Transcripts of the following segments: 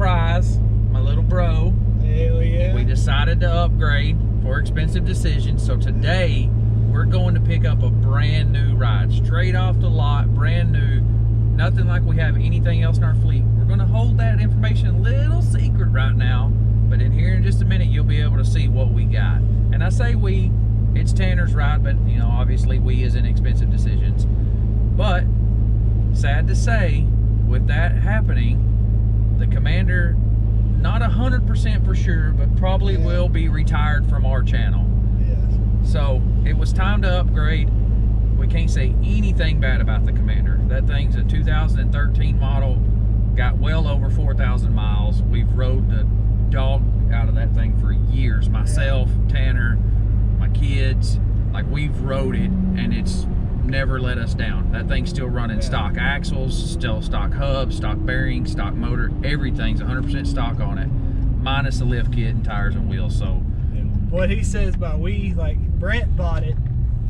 surprise, my little bro. Hell yeah. We decided to upgrade for expensive decisions. So today we're going to pick up a brand new ride, straight off the lot, brand new. Nothing like we have anything else in our fleet. We're going to hold that information a little secret right now, but in here in just a minute you'll be able to see what we got. And I say we, it's Tanner's ride, but you know, obviously we is in expensive decisions. But sad to say, with that happening, the Commander, not 100% for sure, but probably will be retired from our channel. Yes. So it was time to upgrade. We can't say anything bad about the Commander. That thing's a 2013 model, got well over 4,000 miles. We've rode the dog out of that thing for years. Myself, Tanner, my kids, like we've rode it and it's never let us down. That thing's still running stock axles, still stock hubs, stock bearings, stock motor, everything's 100% stock on it, minus the lift kit and tires and wheels. So what he says about like Brent bought it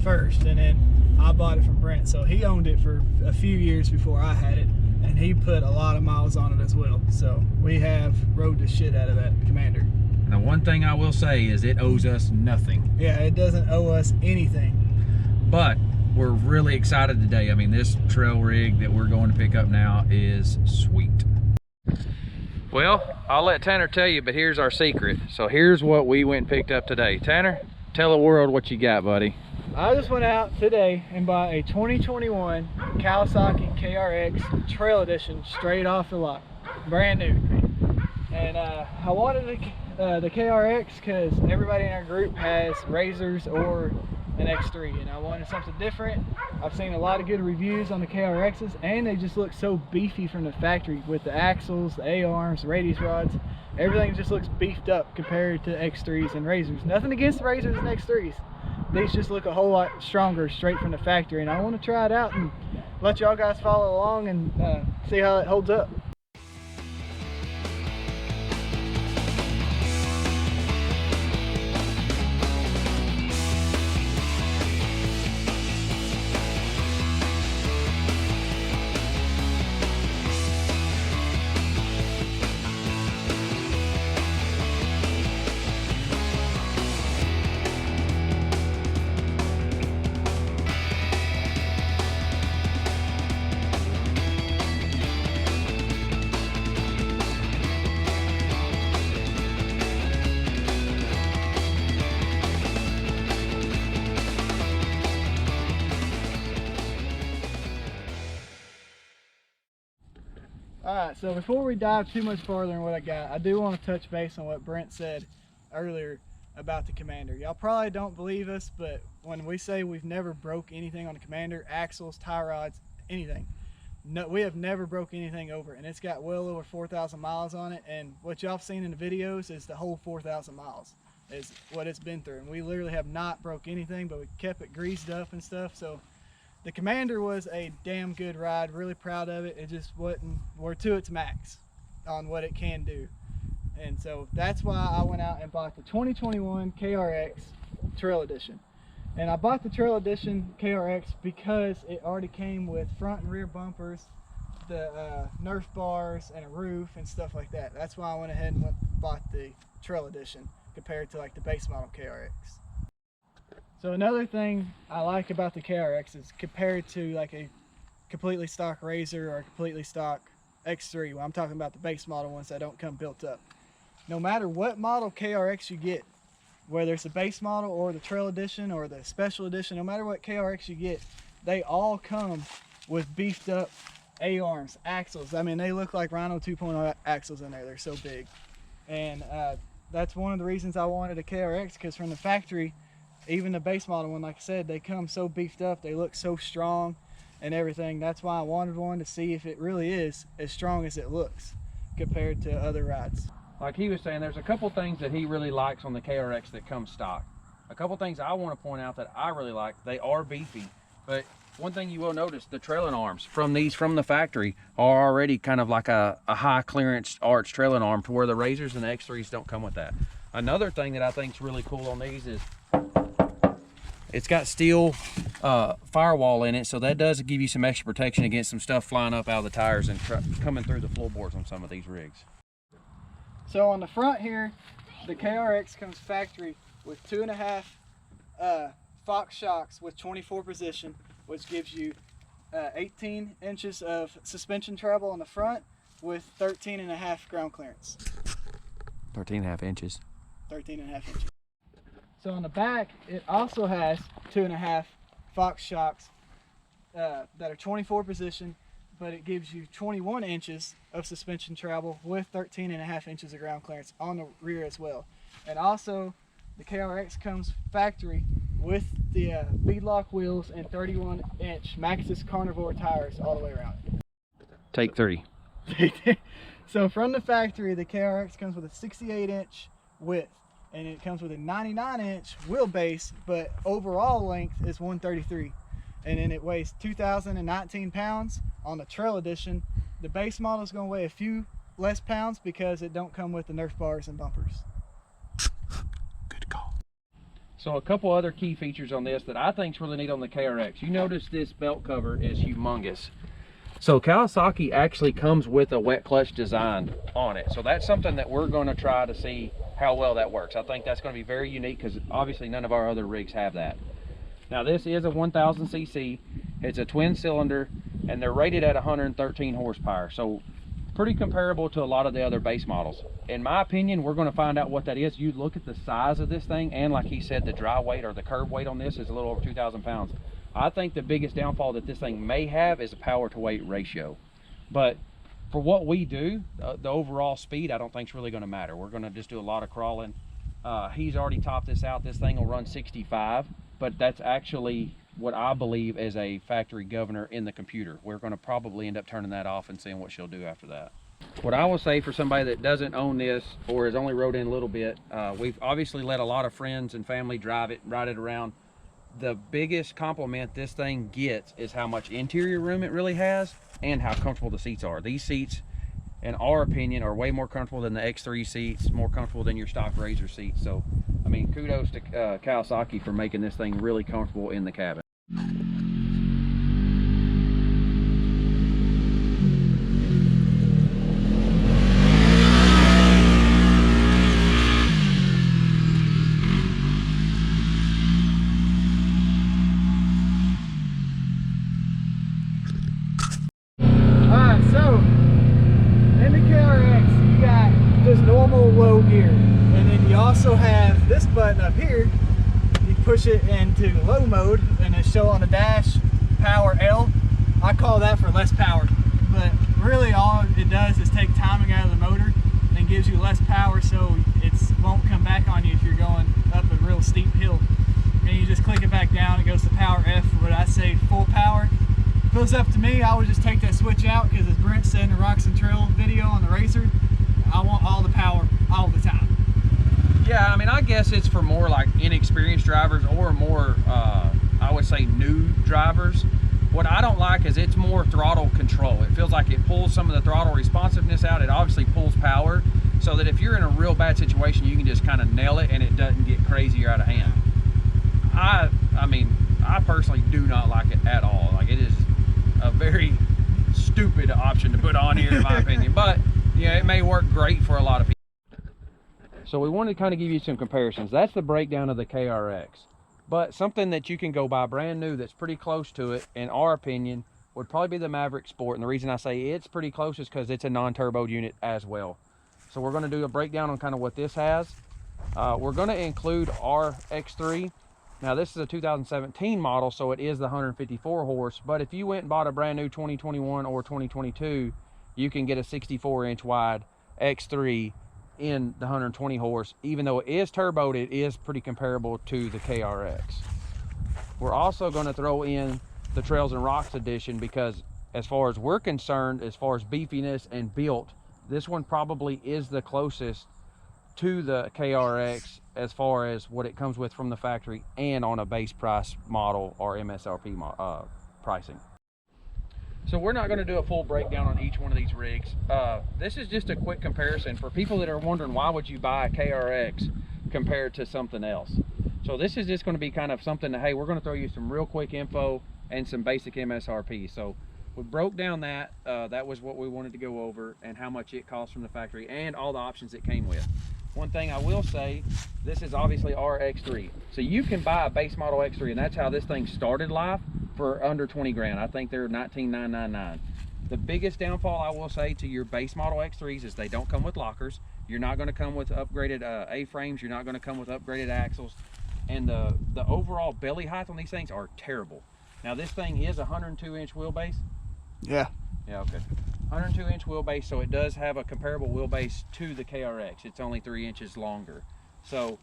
first and then I bought it from Brent, so he owned it for a few years before I had it, and he put a lot of miles on it as well. So we have rode the shit out of that Commander. Now one thing I will say is it owes us nothing. Yeah, it doesn't owe us anything. But we're really excited today. I mean, this trail rig that we're going to pick up now is sweet. Well, I'll let Tanner tell you, but here's our secret. So here's what we went and picked up today. Tanner, tell the world what you got, buddy. I just went out today and bought a 2021 Kawasaki KRX Trail Edition straight off the lot, brand new. And I wanted the KRX because everybody in our group has Razors or an X3, and I wanted something different. I've seen a lot of good reviews on the KRXs, and they just look so beefy from the factory with the axles, the A-arms, the radius rods. Everything just looks beefed up compared to X3s and Razors. Nothing against the Razors and X3s. These just look a whole lot stronger straight from the factory, and I want to try it out and let y'all guys follow along and see how it holds up. Alright, so before we dive too much farther in what I got, I do want to touch base on what Brent said earlier about the Commander. Y'all probably don't believe us, but when we say we've never broke anything on the Commander, axles, tie rods, anything, no, we have never broke anything over, and it's got well over 4,000 miles on it, and what y'all have seen in the videos is the whole 4,000 miles is what it's been through, and we literally have not broke anything, but we kept it greased up and stuff. So the Commander was a damn good ride, really proud of it. It just wasn't, we're to its max on what it can do. And so that's why I went out and bought the 2021 KRX Trail Edition. And I bought the Trail Edition KRX because it already came with front and rear bumpers, the Nerf bars, and a roof and stuff like that. That's why I went ahead and bought the Trail Edition compared to like the base model KRX. So another thing I like about the KRX is compared to like a completely stock Razor or a completely stock X3, well, I'm talking about the base model ones that don't come built up. No matter what model KRX you get, whether it's the base model or the Trail Edition or the Special Edition, no matter what KRX you get, they all come with beefed up A-arms, axles. I mean, they look like Rhino 2.0 axles in there. They're so big. And that's one of the reasons I wanted a KRX, because from the factory, even the base model one, like I said, they come so beefed up, they look so strong and everything. That's why I wanted one, to see if it really is as strong as it looks compared to other rides. Like he was saying, there's a couple things that he really likes on the KRX that come stock. A couple things I want to point out that I really like. They are beefy, but one thing you will notice, the trailing arms from the factory are already kind of like a high clearance arch trailing arm, to where the Razors and the X3s don't come with that. Another thing that I think is really cool on these is it's got steel firewall in it, so that does give you some extra protection against some stuff flying up out of the tires and coming through the floorboards on some of these rigs. So on the front here, the KRX comes factory with 2.5 Fox shocks with 24 position, which gives you 18 inches of suspension travel on the front with 13.5 ground clearance. 13.5 inches. 13.5 inches. So on the back, it also has 2.5 Fox shocks that are 24 position, but it gives you 21 inches of suspension travel with 13.5 inches of ground clearance on the rear as well. And also, the KRX comes factory with the beadlock wheels and 31-inch Maxxis Carnivore tires all the way around. Take 3. So from the factory, the KRX comes with a 68-inch width, and it comes with a 99-inch wheelbase, but overall length is 133. And then it weighs 2,019 pounds. On the Trail Edition, the base model is going to weigh a few less pounds because it don't come with the Nerf bars and bumpers. Good call. So a couple other key features on this that I think is really neat on the KRX. You notice this belt cover is humongous. So Kawasaki actually comes with a wet clutch design on it. So that's something that we're going to try to see how well that works. I think that's going to be very unique because obviously none of our other rigs have that. Now this is a 1000 cc, it's a twin cylinder, and they're rated at 113 horsepower. So pretty comparable to a lot of the other base models. In my opinion, we're going to find out what that is. You look at the size of this thing, and like he said, the dry weight or the curb weight on this is a little over 2,000 pounds. I think the biggest downfall that this thing may have is a power to weight ratio. But for what we do, the overall speed I don't think is really going to matter. We're going to just do a lot of crawling. He's already topped this out. This thing will run 65. But that's actually what I believe is a factory governor in the computer. We're going to probably end up turning that off and seeing what she'll do after that. What I will say for somebody that doesn't own this or has only rode in a little bit, we've obviously let a lot of friends and family drive it, ride it around. The biggest compliment this thing gets is how much interior room it really has and how comfortable the seats are. These seats, in our opinion, are way more comfortable than the X3 seats, more comfortable than your stock Razor seats. So, I mean, kudos to Kawasaki for making this thing really comfortable in the cabin. Alright, so in the KRX, you got this normal low gear, and then you also have this button up here. You push it into low mode, and it show on the dash power L. I call that for less power, but really all it does is take timing out of the motor and gives you less power, so it won't come back on you if you're going up a real steep hill. And you just click it back down, it goes to power F, what I say full power. If it was up to me, I would just take that switch out, because as Brent said in the Rocks and Trail video on the Razor, I want all the power all the time. Yeah, I mean, I guess it's for more like inexperienced drivers or more, I would say, new drivers. What I don't like is it's more throttle control. It feels like it pulls some of the throttle responsiveness out. It obviously pulls power, so that if you're in a real bad situation, you can just kind of nail it and it doesn't get crazy or out of hand. I mean, I personally do not like it at all. Like, it is a very stupid option to put on here in my opinion, but yeah, it may work great for a lot of people. So we wanted to kind of give you some comparisons. That's the breakdown of the KRX, but something that you can go buy brand new that's pretty close to it, in our opinion, would probably be the Maverick Sport. And the reason I say it's pretty close is because it's a non-turbo unit as well. So we're going to do a breakdown on kind of what this has. We're going to include our X3. Now this is a 2017 model, so it is the 154 horse, but if you went and bought a brand new 2021 or 2022, you can get a 64-inch wide X3 in the 120 horse. Even though it is turboed, it is pretty comparable to the KRX. We're also going to throw in the Trails and Rocks edition, because as far as we're concerned, as far as beefiness and built, this one probably is the closest to the KRX as far as what it comes with from the factory and on a base price model or MSRP pricing. So we're not going to do a full breakdown on each one of these rigs. This is just a quick comparison for people that are wondering why would you buy a KRX compared to something else. So this is just going to be kind of something that, hey, we're going to throw you some real quick info and some basic MSRP. So we broke down that. That was what we wanted to go over, and how much it costs from the factory, and all the options it came with. One thing I will say, this is obviously our X3. So you can buy a base model X3, and that's how this thing started life, for under 20 grand. I think they're 19,999. The biggest downfall I will say to your base model X3s is they don't come with lockers. You're not going to come with upgraded A-frames. You're not going to come with upgraded axles. And the overall belly height on these things are terrible. Now this thing is a 102-inch wheelbase. Yeah. Yeah, okay. 102-inch wheelbase, so it does have a comparable wheelbase to the KRX. It's only 3 inches longer. So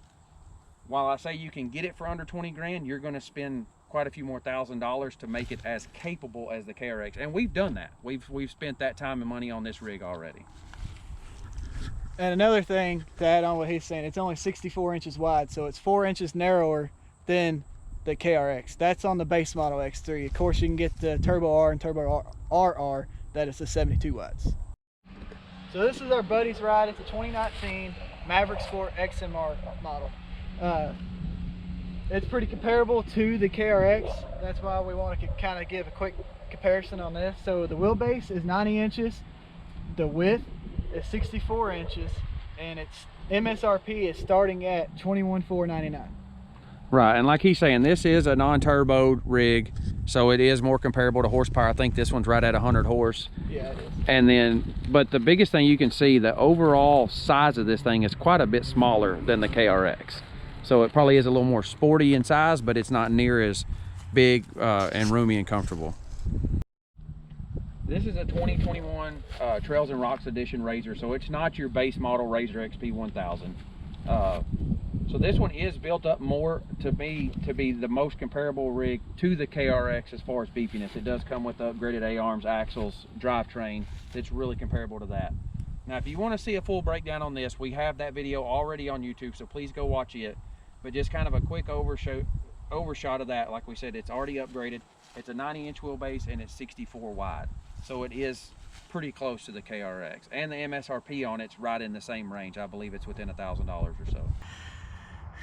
while I say you can get it for under 20 grand, you're going to spend quite a few more $1,000s to make it as capable as the KRX. And we've done that. We've spent that time and money on this rig already. And another thing to add on what he's saying, it's only 64 inches wide, so it's 4 inches narrower than the KRX. That's on the base model X3. Of course, you can get the Turbo R and Turbo RR, that is the 72 watts. So this is our buddy's ride. It's a 2019 Maverick Sport XMR model. It's pretty comparable to the KRX. That's why we want to kind of give a quick comparison on this. So the wheelbase is 90 inches, the width is 64 inches, and its MSRP is starting at $21,499. Right, and like he's saying, this is a non-turbo rig, so it is more comparable to horsepower. I think this one's right at 100 horse. Yeah, it is. And then, but the biggest thing you can see, the overall size of this thing is quite a bit smaller than the KRX. So it probably is a little more sporty in size, but it's not near as big and roomy and comfortable. This is a 2021 Trails and Rocks Edition Razor, so it's not your base model Razor XP 1000. So this one is built up more to be the most comparable rig to the KRX as far as beepiness. It does come with upgraded A-arms, axles, drivetrain. It's really comparable to that. Now, if you want to see a full breakdown on this, we have that video already on YouTube, so please go watch it. But just kind of a quick overshot of that. Like we said, it's already upgraded. It's a 90-inch wheelbase and it's 64 wide. So it is pretty close to the KRX. And the MSRP on it's right in the same range. I believe it's within $1,000 or so.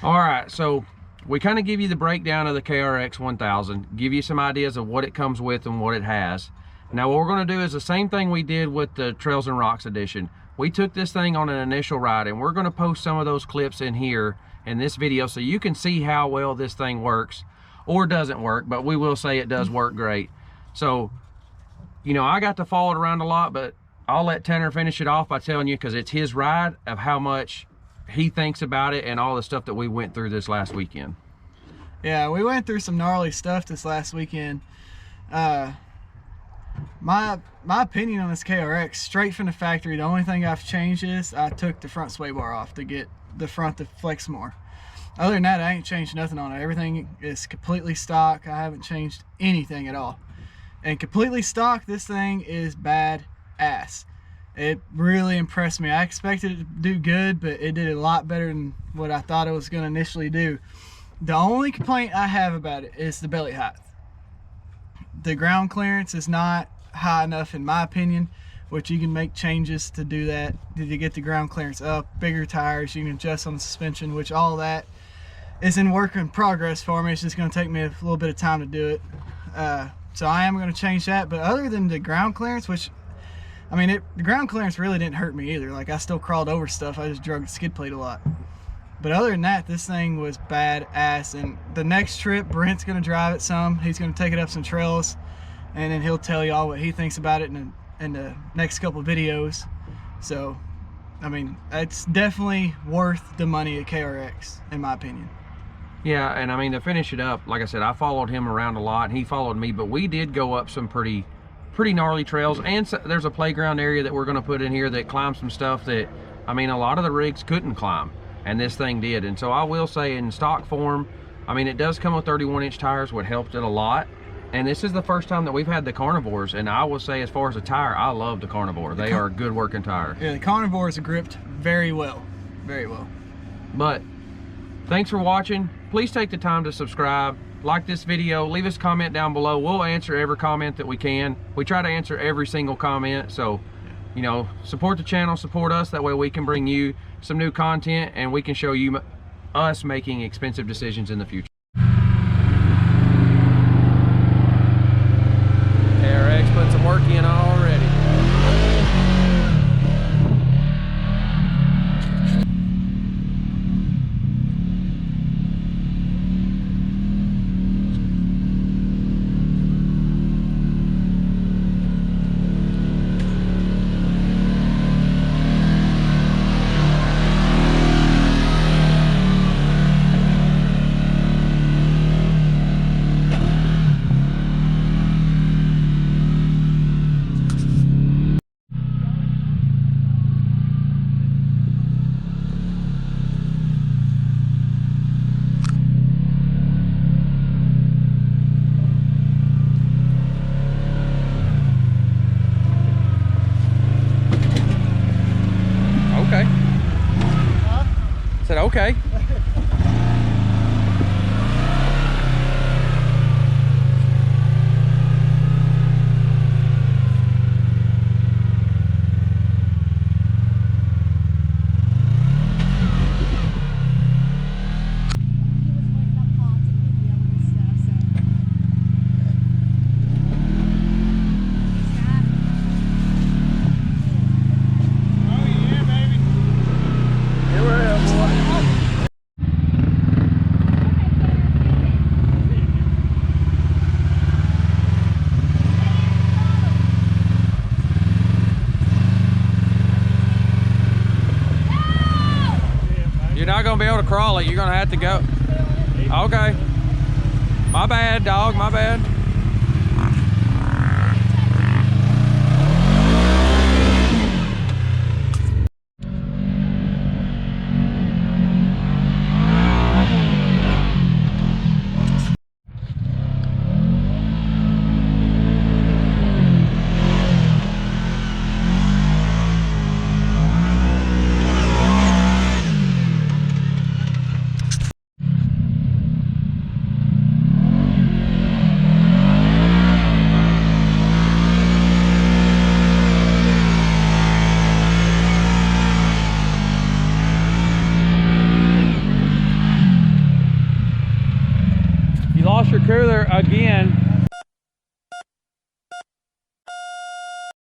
All right, so we kind of give you the breakdown of the KRX 1000, give you some ideas of what it comes with and what it has. Now what we're going to do is the same thing we did with the Trails and Rocks Edition. We took this thing on an initial ride, and we're going to post some of those clips in here in this video so you can see how well this thing works or doesn't work, but we will say it does work great. So, you know, I got to follow it around a lot, but I'll let Tanner finish it off by telling you, because it's his ride, of how much he thinks about it and all the stuff that we went through this last weekend. Yeah, we went through some gnarly stuff this last weekend. My opinion on this KRX, straight from the factory, the only thing I've changed is I took the front sway bar off to get the front to flex more. Other than that, I ain't changed nothing on it. Everything is completely stock. I haven't changed anything at all. And completely stock, this thing is bad ass. It really impressed me. I expected it to do good, but it did a lot better than what I thought it was going to initially do. The only complaint I have about it is the belly height. The ground clearance is not high enough in my opinion, which you can make changes to do that, to get the ground clearance up, bigger tires, you can adjust on the suspension, which all that is in work in progress for me. It's just going to take me a little bit of time to do it. So I am going to change that, but other than the ground clearance, which I mean, the ground clearance really didn't hurt me either. Like, I still crawled over stuff. I just drug the skid plate a lot. But other than that, this thing was badass. And the next trip, Brent's going to drive it some. He's going to take it up some trails, and then he'll tell y'all what he thinks about it in the next couple videos. So, I mean, it's definitely worth the money at KRX, in my opinion. Yeah, and I mean, to finish it up, like I said, I followed him around a lot, and he followed me, but we did go up some pretty gnarly trails, and there's a playground area that we're going to put in here that climbs some stuff that, I mean, a lot of the rigs couldn't climb, and this thing did. And so I will say, in stock form, I mean, it does come with 31-inch tires, what helped it a lot. And this is the first time that we've had the Carnivores, and I will say, as far as a tire, I love the Carnivore. They are a good working tire. Yeah, the Carnivores are gripped very well, very well. But thanks for watching. Please take the time to subscribe, like this video, leave us a comment down below. We'll answer every comment that we can. We try to answer every single comment, so, you know, support the channel, support us. That way we can bring you some new content, and we can show you us making expensive decisions in the future. KRX put some Okay. You're not gonna be able to crawl it. You're gonna have to go. Okay. My bad, dog. My bad. Lost your cooler again.